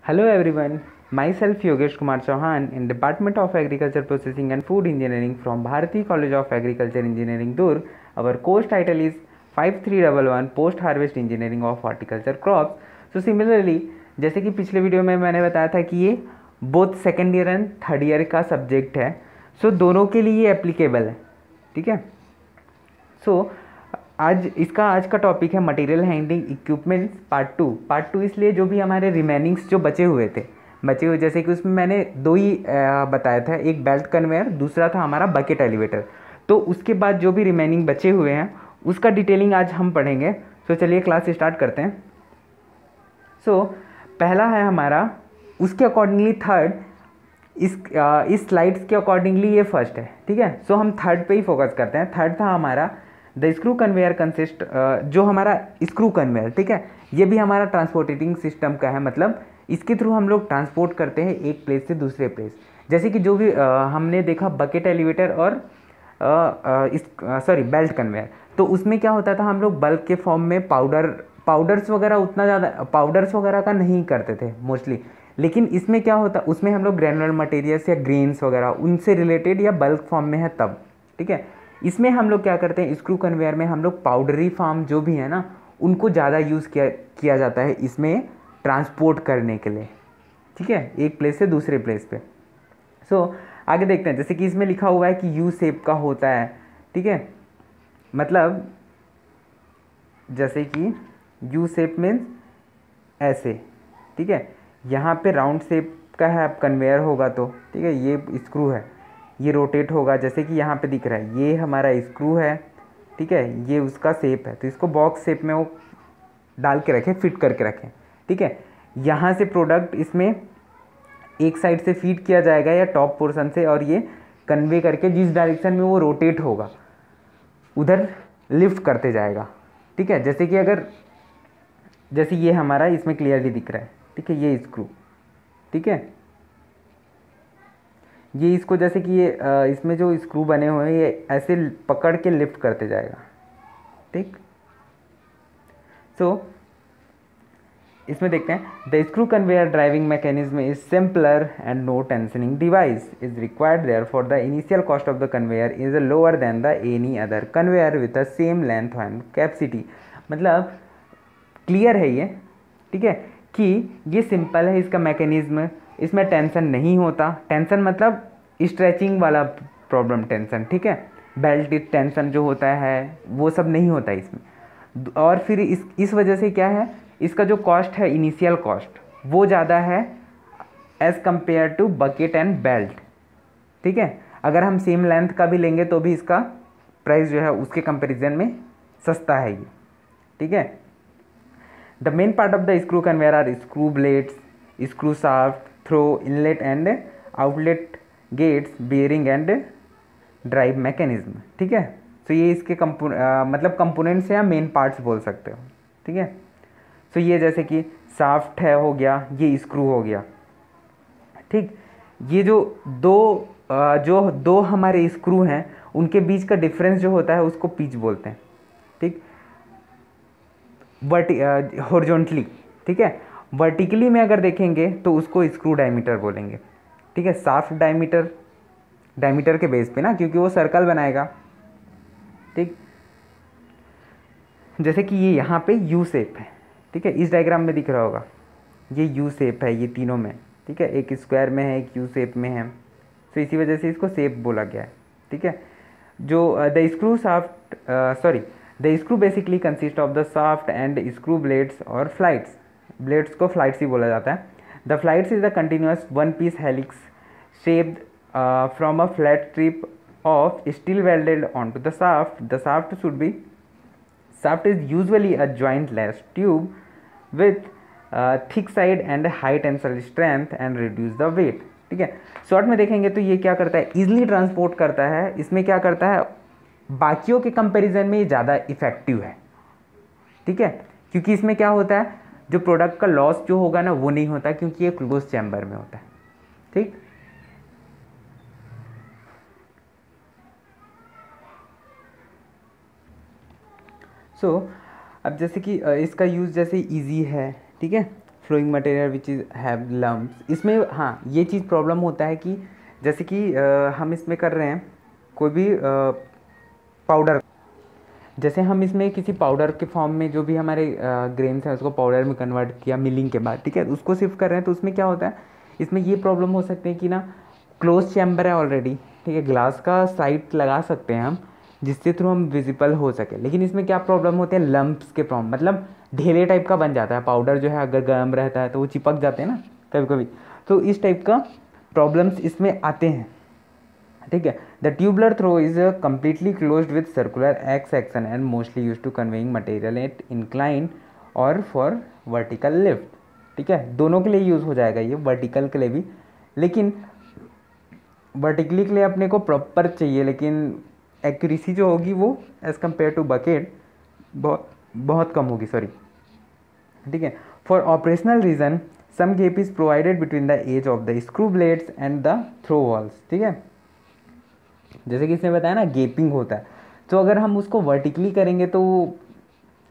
Hello everyone, myself Yogesh Kumar Chauhan in Department of Agriculture Processing and Food Engineering from Bharati College of Agriculture Engineering Durg. Our course title is 5311 Post Harvest Engineering of Horticulture Crops. So similarly, जैसे कि पिछले video में मैंने बताया था कि ये both second year and third year का सब्जेक्ट है, सो दोनों के लिए ये एप्लीकेबल है, ठीक है। सो आज का टॉपिक है material handling equipments part two इसलिए जो भी हमारे रिमेनिंग्स जो बचे हुए जैसे कि उसमें मैंने दो ही बताया था, एक बेल्ट कन्वेयर, दूसरा था हमारा बकेट एलिवेटर। तो उसके बाद जो भी रिमेनिंग बचे हुए हैं उसका डिटेलिंग आज हम पढ़ेंगे। सो चलिए क्लास स्टार्ट करते हैं। सो पहला है हमारा, उसके अकॉर्डिंगली थर्ड, इस स्लाइड्स के अकॉर्डिंगली ये फर्स्ट है, ठीक है। सो हम थर्ड पे ही फोकस करते हैं। थर्ड था हमारा द स्क्रू कन्वेयर कंसिस्ट, जो हमारा स्क्रू कन्वेयर, ठीक है, ये भी हमारा ट्रांसपोर्टिंग सिस्टम का है, मतलब इसके थ्रू हम लोग ट्रांसपोर्ट करते हैं एक प्लेस से दूसरे प्लेस। जैसे कि जो भी हमने देखा बकेट एलिवेटर और बेल्ट कन्वेयर, तो उसमें क्या होता था, हम लोग बल्क के फॉर्म में पाउडर्स वगैरह उतना ज़्यादा पाउडर्स वगैरह का नहीं करते थे मोस्टली, लेकिन इसमें क्या होता, उसमें हम लोग ग्रैनुलर मटेरियल्स या ग्रेन्स वगैरह उनसे रिलेटेड या बल्क फॉर्म में है तब, ठीक है। इसमें हम लोग क्या करते हैं, स्क्रू कन्वेयर में हम लोग पाउडरी फॉर्म जो भी है ना, उनको ज़्यादा यूज़ किया जाता है इसमें ट्रांसपोर्ट करने के लिए, ठीक है, एक प्लेस से दूसरे प्लेस पे। सो आगे देखते हैं, जैसे कि इसमें लिखा हुआ है कि यू शेप का होता है, ठीक है, मतलब जैसे कि यू शेप मीन्स ऐसे, ठीक है, यहाँ पे राउंड शेप का है, अब कन्वेयर होगा तो, ठीक है, ये स्क्रू है, ये रोटेट होगा, जैसे कि यहाँ पे दिख रहा है, ये हमारा स्क्रू है, ठीक है, ये उसका शेप है, तो इसको बॉक्स शेप में वो डाल के रखें, फिट करके रखें, ठीक है। यहाँ से प्रोडक्ट इसमें एक साइड से फीड किया जाएगा या टॉप पोर्शन से, और ये कन्वे करके जिस डायरेक्शन में वो रोटेट होगा उधर लिफ्ट करते जाएगा, ठीक है। जैसे कि अगर जैसे ये हमारा इसमें क्लियरली दिख रहा है, ठीक है, ये स्क्रू, ठीक है, ये इसको जैसे कि ये इसमें जो स्क्रू बने हुए हैं ये ऐसे पकड़ के लिफ्ट करते जाएगा, ठीक। सो इसमें देखते हैं, the screw conveyor driving mechanism is simpler and no tensioning device is required therefore the initial cost of the conveyor is lower than the any other conveyor with the same length and capacity. मतलब clear है ये, ठीक है, कि ये simple है इसका mechanism, इसमें टेंशन नहीं होता। टेंशन मतलब स्ट्रेचिंग वाला प्रॉब्लम टेंशन, ठीक है, बेल्ट टेंशन जो होता है वो सब नहीं होता इसमें। और फिर इस वजह से क्या है, इसका जो कॉस्ट है, इनिशियल कॉस्ट, वो ज़्यादा है as compare to bucket and belt, ठीक है। अगर हम सेम लेंथ का भी लेंगे तो भी इसका प्राइस जो है उसके कंपेरिजन में सस्ता है ये, ठीक है। The main part of the screw conveyor are screw blades, screw shaft, throw, inlet and outlet gates, bearing and drive mechanism, ठीक है। तो ये इसके मतलब कंपोनेंट्स या मेन पार्ट्स बोल सकते हो, ठीक है। तो ये जैसे कि शाफ्ट है हो गया, ये स्क्रू हो गया, ठीक। ये जो दो हमारे स्क्रू हैं उनके बीच का डिफरेंस जो होता है उसको पिच बोलते हैं, ठीक, हॉरिजॉन्टली, ठीक है। वर्टिकली में अगर देखेंगे तो उसको स्क्रू डायमीटर बोलेंगे, ठीक है। शाफ्ट डायमीटर के बेस पे ना, क्योंकि वो सर्कल बनाएगा, ठीक। जैसे कि ये यहाँ पे यू शेप है, ठीक है, इस डायग्राम में दिख रहा होगा, ये यू शेप है ये तीनों में, ठीक है, एक स्क्वायर में है, एक यू शेप में है, तो इसी वजह से इसको शेप बोला गया है, ठीक है। जो the screw basically consist of the shaft and screw blades और फ्लाइट्स, ब्लेड्स को फ्लाइट्स ही बोला जाता है। The flights is the continuous one piece helix shaped from a flat strip of steel welded on to the shaft. The shaft is usually a jointless tube with thick side and high tensile strength and reduce the weight, ठीक है। Short में देखेंगे तो ये क्या करता है, easily transport करता है, इसमें क्या करता है, बाकियों के कंपैरिजन में ये ज़्यादा इफेक्टिव है, ठीक है, क्योंकि इसमें क्या होता है, जो प्रोडक्ट का लॉस जो होगा ना वो नहीं होता, क्योंकि ये क्लोज चैम्बर में होता है, ठीक। सो अब जैसे कि इसका यूज़ जैसे इजी है, ठीक है, flowing material which is have lumps. इसमें हाँ ये चीज़ प्रॉब्लम होता है कि जैसे कि हम इसमें कर रहे हैं कोई भी पाउडर, जैसे हम इसमें किसी पाउडर के फॉर्म में जो भी हमारे ग्रेन्स हैं उसको पाउडर में कन्वर्ट किया मिलिंग के बाद, ठीक है, उसको शिफ्ट कर रहे हैं, तो उसमें क्या होता है, इसमें ये प्रॉब्लम हो सकते हैं कि ना क्लोज चैम्बर है ऑलरेडी, ठीक है, ग्लास का साइड लगा सकते हैं हम जिससे थ्रू हम विजिबल हो सके, लेकिन इसमें क्या प्रॉब्लम होते हैं, लम्प्स के फॉर्म, मतलब ढेले टाइप का बन जाता है पाउडर जो है, अगर गर्म रहता है तो वो चिपक जाते हैं ना कभी कभी, तो इस टाइप का प्रॉब्लम्स इसमें आते हैं, ठीक है। The tubular throw is completely closed with circular x action and mostly use to conveying material at incline और फॉर वर्टिकल लिफ्ट, ठीक है, दोनों के लिए यूज़ हो जाएगा ये, वर्टिकल के लिए भी, लेकिन वर्टिकली के लिए अपने को प्रॉपर चाहिए, लेकिन एक्यूरेसी जो होगी वो एज़ कम्पेयर टू बकेट बहुत कम होगी, सॉरी, ठीक है। For operational reason some gap is provided between the edge of the screw blades and the throw walls, ठीक है, जैसे कि इसने बताया ना गेपिंग होता है, तो अगर हम उसको वर्टिकली करेंगे तो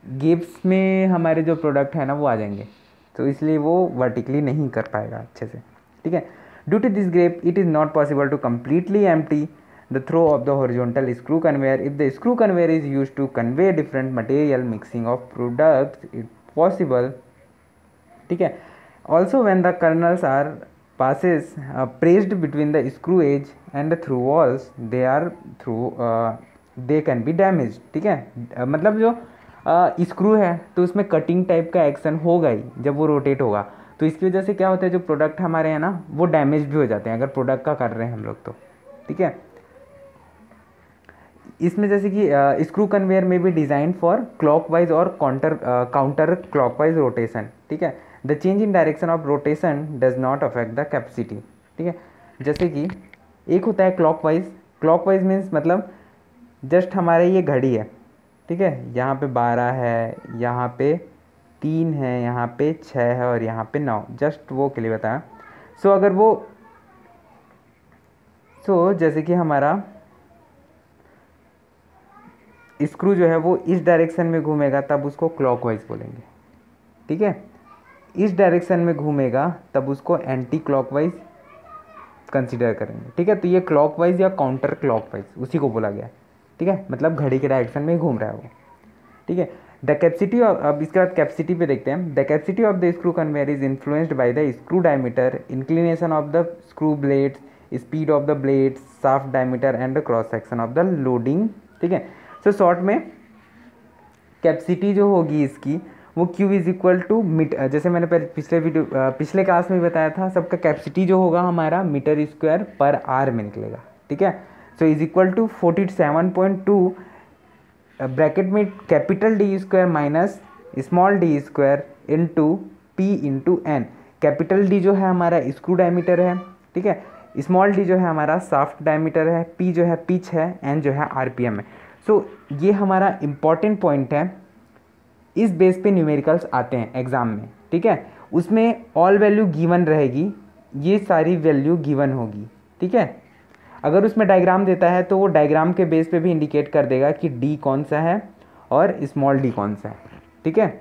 गेप्स में हमारे जो प्रोडक्ट है ना वो आ जाएंगे, तो इसलिए वो वर्टिकली नहीं कर पाएगा अच्छे से, ठीक है। Due to this gap it is not possible to completely empty the throw of the horizontal screw conveyor. If the screw conveyor is used to convey different material mixing of products, it's possible, ठीक है। Also when the kernels are passes pressed between the screw edge and the through walls, they can be damaged, ठीक है, मतलब जो screw है तो उसमें cutting type का एक्शन होगा ही जब वो रोटेट होगा, तो इसकी वजह से क्या होता है, जो प्रोडक्ट हमारे हैं ना वो डैमेज भी हो जाते हैं अगर प्रोडक्ट का कर रहे हैं हम लोग तो, ठीक है। इसमें जैसे कि स्क्रू कन्वेयर में भी डिज़ाइन फॉर क्लॉकवाइज और काउंटर क्लॉकवाइज रोटेशन, ठीक है। The change in direction of rotation does not affect the capacity, ठीक है, जैसे कि एक होता है क्लॉकवाइज मीन्स मतलब जस्ट हमारे ये घड़ी है, ठीक है, यहाँ पे 12 है, यहाँ पे 3 है, यहाँ पे 6 है और यहाँ पे 9, जस्ट वो के लिए बताया। सो अगर वो जैसे कि हमारा स्क्रू जो है वो इस डायरेक्शन में घूमेगा तब उसको क्लॉकवाइज बोलेंगे, ठीक है, इस डायरेक्शन में घूमेगा तब उसको एंटी क्लॉकवाइज कंसिडर करेंगे, ठीक है। तो ये क्लॉकवाइज या काउंटर क्लॉकवाइज उसी को बोला गया, ठीक है, मतलब घड़ी के डायरेक्शन में घूम रहा है वो, ठीक है। द कैपेसिटी ऑफ, अब इसके बाद कैपेसिटी पे देखते हैं। The capacity of the screw conveyor is influenced by the screw diameter, inclination of the screw blades, speed of the blades, shaft diameter and cross section of the loading, ठीक है। So short में capacity जो होगी इसकी वो Q is equal to जैसे मैंने पिछले क्लास में बताया था, सबका कैपेसिटी जो होगा हमारा मीटर स्क्वायर पर आर में निकलेगा, ठीक है। So is equal to 47.2 bracket में capital D square minus small D square into P into N. Capital D जो है हमारा स्क्रू डायमीटर है, ठीक है, स्मॉल डी जो है हमारा शाफ्ट डायमीटर है, पी जो है पिच है, एन जो है आरपीएम है। सो ये हमारा इम्पॉर्टेंट पॉइंट है, इस बेस पे न्यूमेरिकल्स आते हैं एग्ज़ाम में, ठीक है, उसमें ऑल वैल्यू गिवन रहेगी, ये सारी वैल्यू गिवन होगी, ठीक है। अगर उसमें डायग्राम देता है तो वो डायग्राम के बेस पे भी इंडिकेट कर देगा कि डी कौन सा है और स्मॉल डी कौन सा है, ठीक है।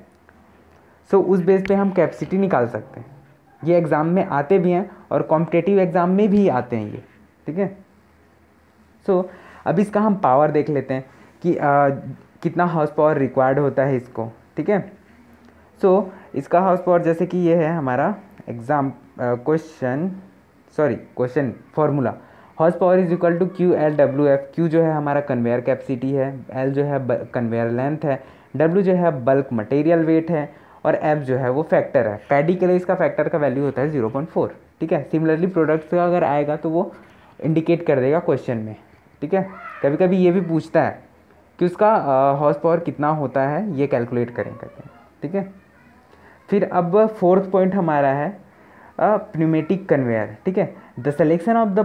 सो उस बेस पे हम कैपेसिटी निकाल सकते हैं, ये एग्ज़ाम में आते भी हैं और कॉम्पिटेटिव एग्ज़ाम में भी आते हैं ये, ठीक है। सो अब इसका हम पावर देख लेते हैं कि कितना हॉर्स पावर रिक्वायर्ड होता है इसको, ठीक है। सो इसका हॉर्स पावर जैसे कि ये है हमारा exam question formula, horse power is equal to Q L W F. Q जो है हमारा कन्वेयर कैपेसिटी है, एल जो है कन्वेयर लेंथ है, डब्ल्यू जो है बल्क मटेरियल वेट है और एफ जो है वो फैक्टर है। पैडी के लिए इसका फैक्टर का वैल्यू होता है 0.4, ठीक है। सिमिलरली प्रोडक्ट्स का अगर आएगा तो वो इंडिकेट कर देगा क्वेश्चन में, ठीक है। कभी कभी ये भी पूछता है कि उसका हॉर्स पावर कितना होता है, ये कैलकुलेट करें करके, ठीक है। फिर अब फोर्थ पॉइंट हमारा है pneumatic कन्वेयर, ठीक है। The selection of the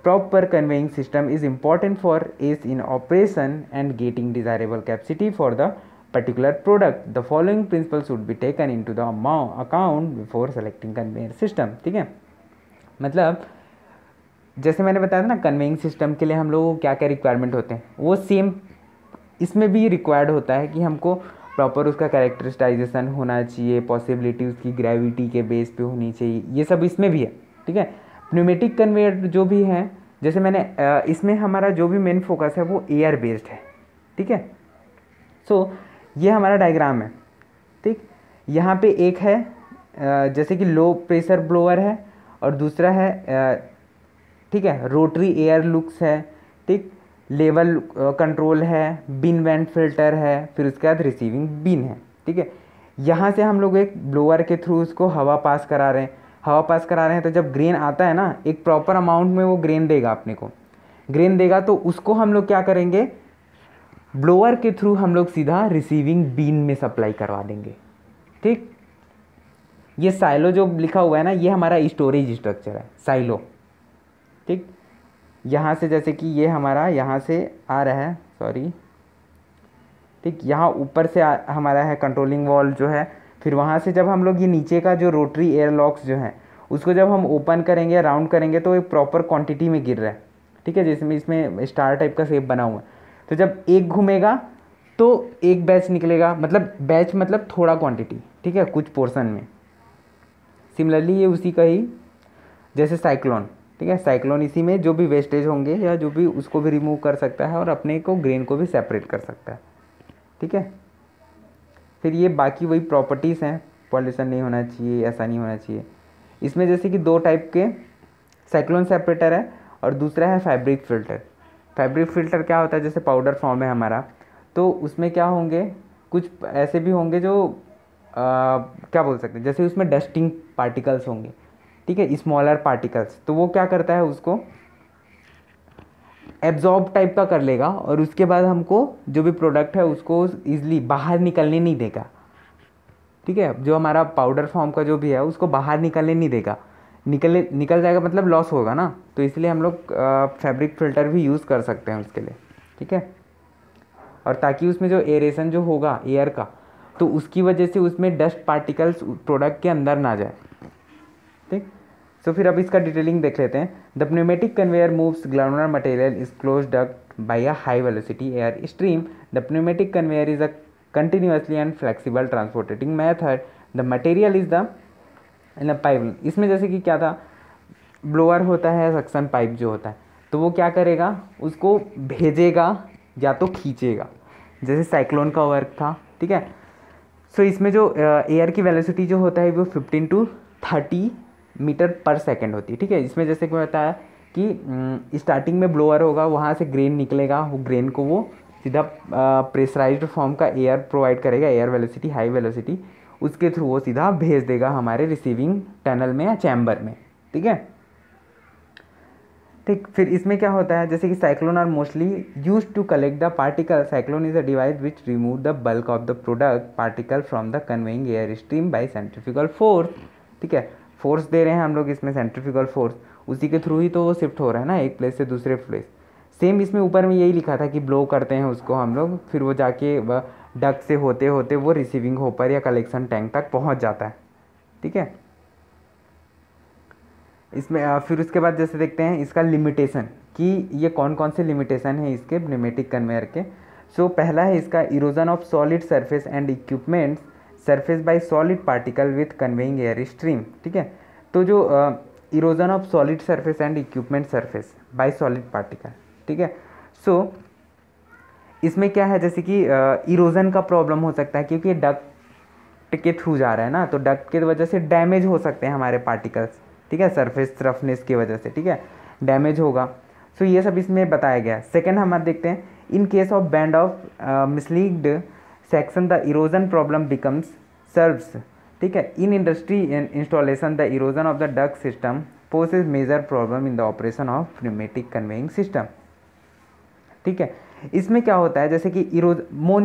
proper conveying system is important for ease in operation and getting desirable capacity for the particular product. The following principle should be taken into the account before selecting conveyor system, ठीक है। मतलब जैसे मैंने बताया था ना, conveying system के लिए हम लोगों को क्या क्या रिक्वायरमेंट होते हैं, वो सेम इसमें भी रिक्वायर्ड होता है कि हमको प्रॉपर उसका कैरेक्टरिस्टाइजेशन होना चाहिए, पॉसिबिलिटी उसकी ग्रेविटी के बेस पे होनी चाहिए, ये सब इसमें भी है। ठीक है, न्यूमेटिक कन्वेयर जो भी है, जैसे मैंने इसमें हमारा जो भी मेन फोकस है वो एयर बेस्ड है। ठीक है, सो ये हमारा डायग्राम है। ठीक, यहाँ पे एक है जैसे कि लो प्रेशर ब्लोअर है और दूसरा है ठीक है रोटरी एयर लुक्स है। ठीक, लेवल कंट्रोल है, बिन वेंट फिल्टर है, फिर उसके बाद रिसीविंग बिन है। ठीक है, यहाँ से हम लोग एक ब्लोअर के थ्रू उसको हवा पास करा रहे हैं, हवा पास करा रहे हैं, तो जब ग्रेन आता है ना एक प्रॉपर अमाउंट में वो ग्रेन देगा अपने को, ग्रेन देगा तो उसको हम लोग क्या करेंगे, ब्लोअर के थ्रू हम लोग सीधा रिसीविंग बीन में सप्लाई करवा देंगे। ठीक, ये साइलो जो लिखा हुआ है ना, ये हमारा स्टोरेज स्ट्रक्चर है, साइलो। ठीक, यहाँ से जैसे कि ये हमारा यहाँ से आ रहा है, सॉरी, ठीक, यहाँ ऊपर से हमारा है कंट्रोलिंग वॉल जो है, फिर वहाँ से जब हम लोग ये नीचे का जो रोटरी एयर लॉक्स जो है उसको जब हम ओपन करेंगे, राउंड करेंगे, तो एक प्रॉपर क्वांटिटी में गिर रहा है। ठीक है, जिसमें इसमें स्टार टाइप का शेप बना हुआ है, तो जब एक घूमेगा तो एक बैच निकलेगा, मतलब बैच मतलब थोड़ा क्वांटिटी। ठीक है, कुछ पोर्शन में। सिमिलरली ये उसी का ही जैसे साइक्लोन। ठीक है, साइक्लोन इसी में जो भी वेस्टेज होंगे या जो भी उसको भी रिमूव कर सकता है और अपने को ग्रेन को भी सेपरेट कर सकता है। ठीक है, फिर ये बाकी वही प्रॉपर्टीज़ हैं, पॉल्यूशन नहीं होना चाहिए, ऐसा नहीं होना चाहिए। इसमें जैसे कि दो टाइप के साइक्लोन सेपरेटर है और दूसरा है फैब्रिक फ़िल्टर। फैब्रिक फ़िल्टर क्या होता है, जैसे पाउडर फॉर्म है हमारा, तो उसमें क्या होंगे, कुछ ऐसे भी होंगे जो क्या बोल सकते हैं, जैसे उसमें डस्टिंग पार्टिकल्स होंगे। ठीक है, स्मॉलर पार्टिकल्स, तो वो क्या करता है, उसको एब्जॉर्ब टाइप का कर लेगा और उसके बाद हमको जो भी प्रोडक्ट है उसको ईजिली बाहर निकलने नहीं देगा। ठीक है, जो हमारा पाउडर फॉर्म का जो भी है उसको बाहर निकलने नहीं देगा, निकल जाएगा मतलब लॉस होगा ना, तो इसलिए हम लोग फैब्रिक फ़िल्टर भी यूज़ कर सकते हैं उसके लिए। ठीक है, और ताकि उसमें जो एरेशन जो होगा एयर का, तो उसकी वजह से उसमें डस्ट पार्टिकल्स प्रोडक्ट के अंदर ना जाए। ठीक, सो फिर अब इसका डिटेलिंग देख लेते हैं। The pneumatic conveyor moves granular material is closed duct by a high velocity air stream. The pneumatic conveyor is a continuously and flexible transporting method. The material is the in a pipe. इसमें जैसे कि क्या था, blower होता है, suction pipe जो होता है, तो वो क्या करेगा, उसको भेजेगा या तो खींचेगा, जैसे साइक्लोन का वर्क था। ठीक है, सो इसमें जो एयर की वेलोसिटी जो होता है वो 15 to 30 मीटर पर सेकेंड होती है। ठीक है, इसमें जैसे कि बताया कि स्टार्टिंग में ब्लोअर होगा, वहाँ से ग्रेन निकलेगा, वो ग्रेन को वो सीधा प्रेशराइज्ड फॉर्म का एयर प्रोवाइड करेगा, एयर वेलोसिटी हाई वेलोसिटी, उसके थ्रू वो सीधा भेज देगा हमारे रिसीविंग टनल में या चैम्बर में। ठीक है, ठीक, फिर इसमें क्या होता है, जैसे कि cyclone are mostly use to collect the particle. Cyclone is a device which remove the bulk of the product particle from the conveying air stream by centrifugal force. ठीक है, फोर्स दे रहे हैं हम लोग इसमें, सेंट्रीफ्यूगल फोर्स, उसी के through ही तो वो शिफ्ट हो रहा है ना एक प्लेस से दूसरे प्लेस। सेम इसमें ऊपर में यही लिखा था कि ब्लो करते हैं उसको हम लोग, फिर वो जाके डक से होते होते वो रिसीविंग होपर या कलेक्शन टैंक तक पहुंच जाता है। ठीक है, इसमें फिर उसके बाद जैसे देखते हैं इसका लिमिटेशन, कि ये कौन कौन से लिमिटेशन है इसके न्यूमेटिक कन्वेयर के। सो पहला है इसका erosion of solid surface and equipments surface by solid particle with conveying air stream. ठीक है, तो जो erosion of solid surface and equipment surface by solid particle. ठीक है, सो इसमें क्या है, जैसे कि इरोजन का प्रॉब्लम हो सकता है क्योंकि डक्ट के थ्रू जा रहा है ना, तो डक्ट की वजह से डैमेज हो सकते हैं हमारे पार्टिकल्स। ठीक है, सरफेस रफनेस की वजह से, ठीक है, डैमेज होगा। सो ये सब इसमें बताया गया है। सेकेंड हमारे देखते हैं, in case of bend of misled section the erosion problem becomes severe. ठीक है, in industry installation the erosion of the duct system poses major problem in the operation of pneumatic conveying system. ठीक है, इसमें क्या होता है, जैसे कि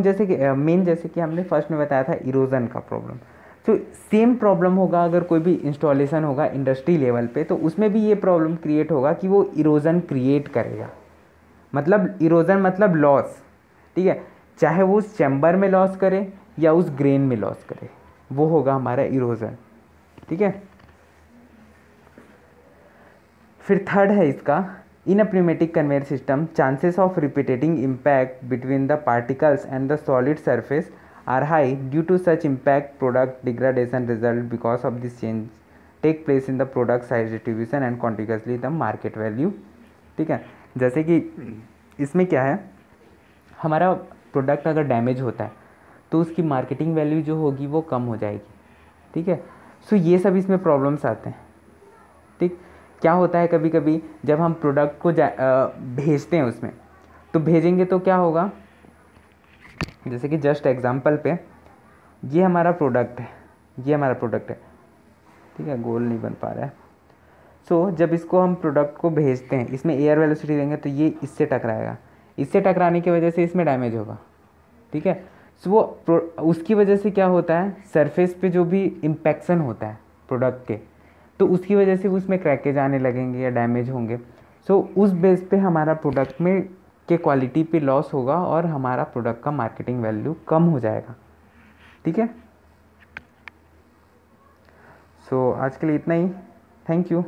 जैसे कि मेन जैसे कि हमने फर्स्ट में बताया था इरोजन का प्रॉब्लम, तो सेम प्रॉब्लम होगा अगर कोई भी इंस्टॉलेशन होगा इंडस्ट्री लेवल पे, तो उसमें भी ये प्रॉब्लम क्रिएट होगा कि वो इरोजन क्रिएट करेगा। मतलब इरोजन मतलब लॉस। ठीक है, चाहे वो उस चैम्बर में लॉस करे या उस ग्रेन में लॉस करे, वो होगा हमारा इरोजन। ठीक है, फिर थर्ड है इसका, इन अ pneumatic conveyor system chances of repeating impact between the particles and the solid surface are high. Due to such impact, product degradation result because of this change take place in the product size distribution and contiguously the market value. ठीक है, जैसे कि इसमें क्या है, हमारा product अगर damage होता है तो उसकी मार्केटिंग वैल्यू जो होगी वो कम हो जाएगी. ठीक है, सो ये सब इसमें प्रॉब्लम्स आते हैं. ठीक, क्या होता है कभी कभी जब हम प्रोडक्ट को भेजते हैं उसमें, तो भेजेंगे तो क्या होगा, जैसे कि जस्ट एग्जांपल पे ये हमारा प्रोडक्ट है, ये हमारा प्रोडक्ट है. ठीक है, गोल नहीं बन पा रहा है. सो जब इसको हम प्रोडक्ट को भेजते हैं, इसमें एयर वेलोसिटी देंगे तो ये इससे टकराएगा, इससे टकराने की वजह से इसमें डैमेज होगा. ठीक है, सो वो उसकी वजह से क्या होता है, सरफेस पे जो भी इम्पैक्शन होता है प्रोडक्ट के, तो उसकी वजह से उसमें क्रैकेज आने लगेंगे या डैमेज होंगे. सो उस बेस पे हमारा प्रोडक्ट में के क्वालिटी पे लॉस होगा और हमारा प्रोडक्ट का मार्केटिंग वैल्यू कम हो जाएगा. ठीक है, सो आज के लिए इतना ही. Thank you.